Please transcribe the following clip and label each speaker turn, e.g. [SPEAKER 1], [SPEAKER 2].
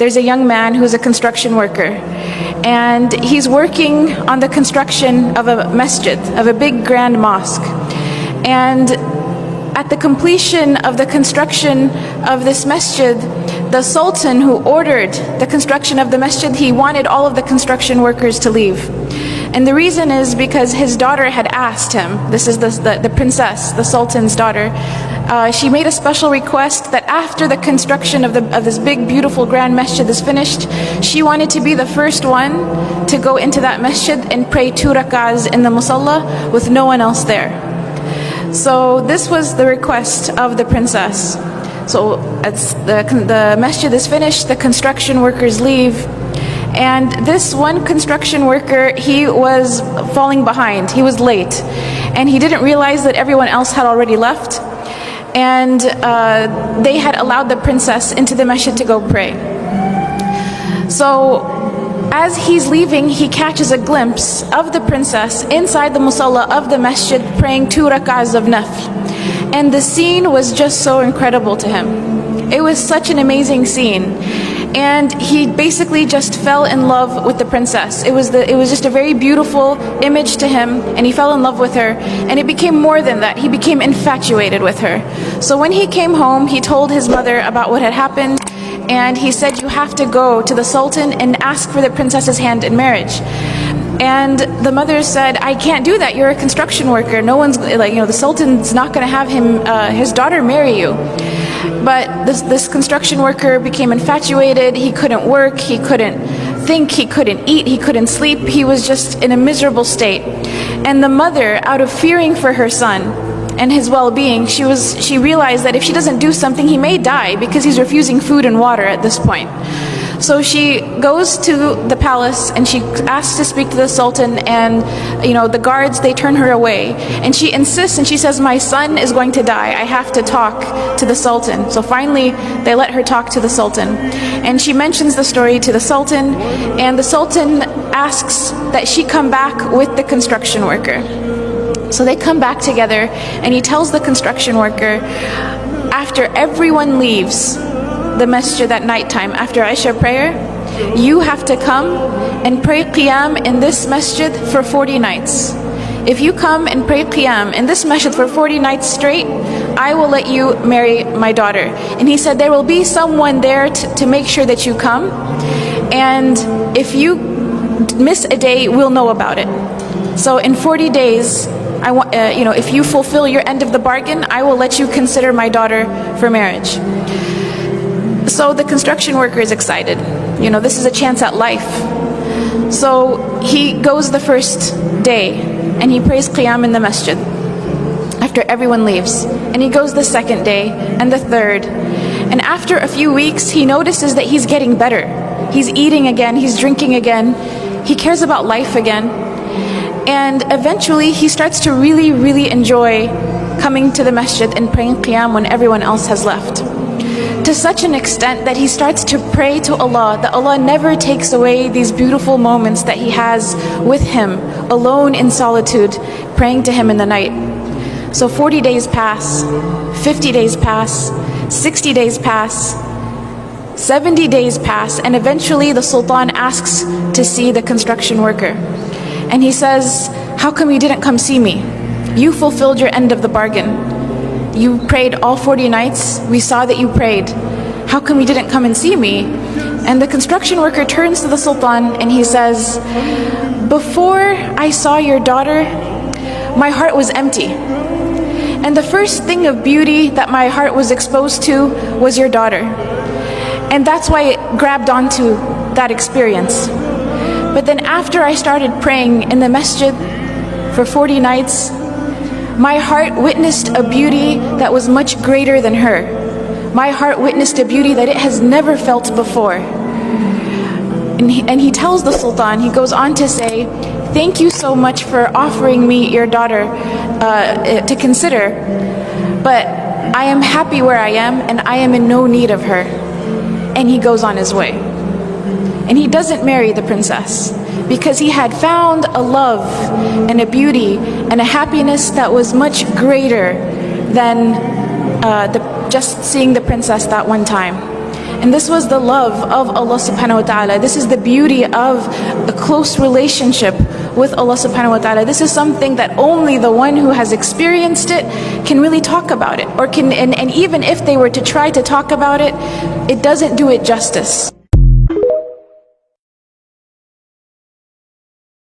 [SPEAKER 1] there's a young man who's a construction worker, and he's working on the construction of a masjid, of a big grand mosque. And at the completion of the construction of this masjid, the sultan who ordered the construction of the masjid, he wanted all of the construction workers to leave. And the reason is because his daughter had asked him, this is the princess, the sultan's daughter, she made a special request that after the construction of this big, beautiful, grand masjid is finished, she wanted to be the first one to go into that masjid and pray 2 rak'ahs in the musalla with no one else there. So this was the request of the princess. So as the masjid is finished, the construction workers leave, and this one construction worker, he was falling behind. He was late, and he didn't realize that everyone else had already left, and they had allowed the princess into the masjid to go pray. So as he's leaving, he catches a glimpse of the princess inside the musalla of the masjid praying 2 rak'ahs of nafl. And the scene was just so incredible to him. It was such an amazing scene. And he basically just fell in love with the princess. It was just a very beautiful image to him, and he fell in love with her. And it became more than that. He became infatuated with her. So when he came home, he told his mother about what had happened, and he said, you have to go to the sultan and ask for the princess's hand in marriage. And the mother said, I can't do that. You're a construction worker. No one's like, the sultan's not going to have his daughter marry you. But this construction worker became infatuated. He couldn't work. He couldn't think. He couldn't eat. He couldn't sleep. He was just in a miserable state. And the mother, out of fearing for her son and his well-being, she realized that if she doesn't do something, he may die because he's refusing food and water at this point. So she goes to the palace and she asks to speak to the sultan, and the guards, they turn her away, and she insists and she says, my son is going to die, I have to talk to the sultan. So finally they let her talk to the sultan, and she mentions the story to the sultan, and the sultan asks that she come back with the construction worker. So they come back together, and he tells the construction worker, after everyone leaves the masjid at nighttime, after Isha prayer, you have to come and pray qiyam in this masjid for 40 nights. If you come and pray qiyam in this masjid for 40 nights straight, I will let you marry my daughter. And he said, there will be someone there to make sure that you come, and if you miss a day, we'll know about it. So in 40 days, if you fulfill your end of the bargain, I will let you consider my daughter for marriage. So the construction worker is excited. This is a chance at life. So he goes the first day and he prays qiyam in the masjid after everyone leaves. And he goes the second day and the third. And after a few weeks, he notices that he's getting better. He's eating again, he's drinking again, he cares about life again. And eventually he starts to really, really enjoy coming to the masjid and praying qiyam when everyone else has left. To such an extent that he starts to pray to Allah, that Allah never takes away these beautiful moments that he has with him, alone in solitude, praying to him in the night. So 40 days pass, 50 days pass, 60 days pass, 70 days pass, and eventually the sultan asks to see the construction worker. And he says, how come you didn't come see me? You fulfilled your end of the bargain. You prayed all 40 nights. We saw that you prayed. How come you didn't come and see me? And the construction worker turns to the sultan and he says, before I saw your daughter, my heart was empty. And the first thing of beauty that my heart was exposed to was your daughter. And that's why it grabbed onto that experience. But then after I started praying in the masjid for 40 nights, my heart witnessed a beauty that was much greater than her. My heart witnessed a beauty that it has never felt before. And he tells the sultan, he goes on to say, thank you so much for offering me your daughter to consider, but I am happy where I am and I am in no need of her. And he goes on his way. And he doesn't marry the princess because he had found a love and a beauty and a happiness that was much greater than just seeing the princess that one time. And this was the love of Allah subhanahu wa ta'ala. This is the beauty of a close relationship with Allah subhanahu wa ta'ala. This is something that only the one who has experienced it can really talk about it. And even if they were to try to talk about it, it doesn't do it justice.